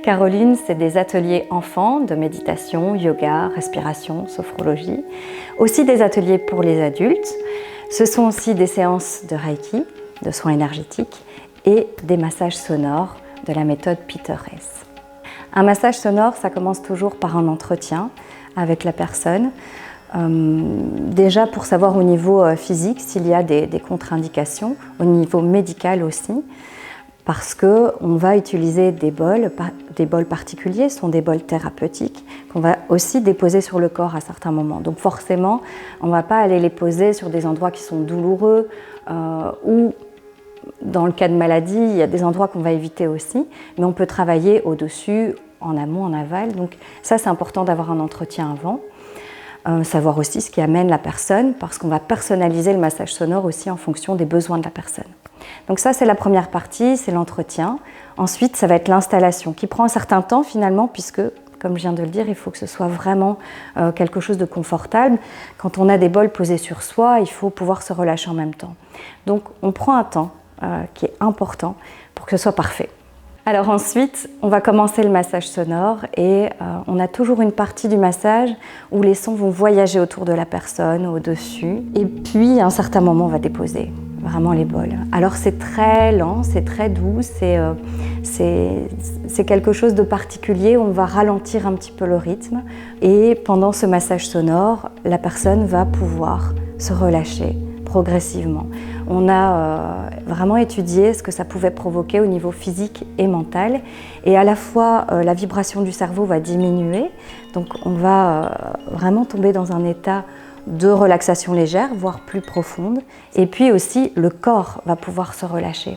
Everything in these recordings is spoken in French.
Caroline, c'est des ateliers enfants de méditation, yoga, respiration, sophrologie. Aussi des ateliers pour les adultes. Ce sont aussi des séances de Reiki, de soins énergétiques et des massages sonores de la méthode Peter Hesse. Un massage sonore, ça commence toujours par un entretien avec la personne. Déjà pour savoir au niveau physique s'il y a des contre-indications, au niveau médical aussi, parce qu'on va utiliser des bols particuliers, ce sont des bols thérapeutiques, qu'on va aussi déposer sur le corps à certains moments. Donc forcément, on ne va pas aller les poser sur des endroits qui sont douloureux ou dans le cas de maladie, il y a des endroits qu'on va éviter aussi, mais on peut travailler au-dessus, en amont, en aval. Donc ça, c'est important d'avoir un entretien avant. Savoir aussi ce qui amène la personne, parce qu'on va personnaliser le massage sonore aussi en fonction des besoins de la personne. Donc ça, c'est la première partie, c'est l'entretien. Ensuite, ça va être l'installation, qui prend un certain temps finalement, puisque, comme je viens de le dire, il faut que ce soit vraiment quelque chose de confortable. Quand on a des bols posés sur soi, il faut pouvoir se relâcher en même temps. Donc on prend un temps qui est important pour que ce soit parfait. Alors ensuite, on va commencer le massage sonore et on a toujours une partie du massage où les sons vont voyager autour de la personne, au-dessus. Et puis, à un certain moment, on va déposer vraiment les bols. Alors c'est très lent, c'est très doux, c'est quelque chose de particulier, on va ralentir un petit peu le rythme. Et pendant ce massage sonore, la personne va pouvoir se relâcher progressivement. On a vraiment étudié ce que ça pouvait provoquer au niveau physique et mental. Et à la fois, la vibration du cerveau va diminuer. Donc on va vraiment tomber dans un état de relaxation légère, voire plus profonde. Et puis aussi, le corps va pouvoir se relâcher,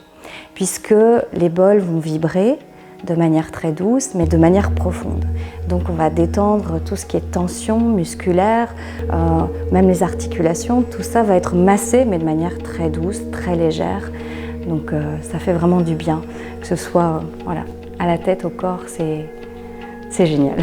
puisque les bols vont vibrer de manière très douce, mais de manière profonde. Donc on va détendre tout ce qui est tension musculaire, même les articulations, tout ça va être massé, mais de manière très douce, très légère. Donc ça fait vraiment du bien, que ce soit voilà, à la tête, au corps, c'est génial.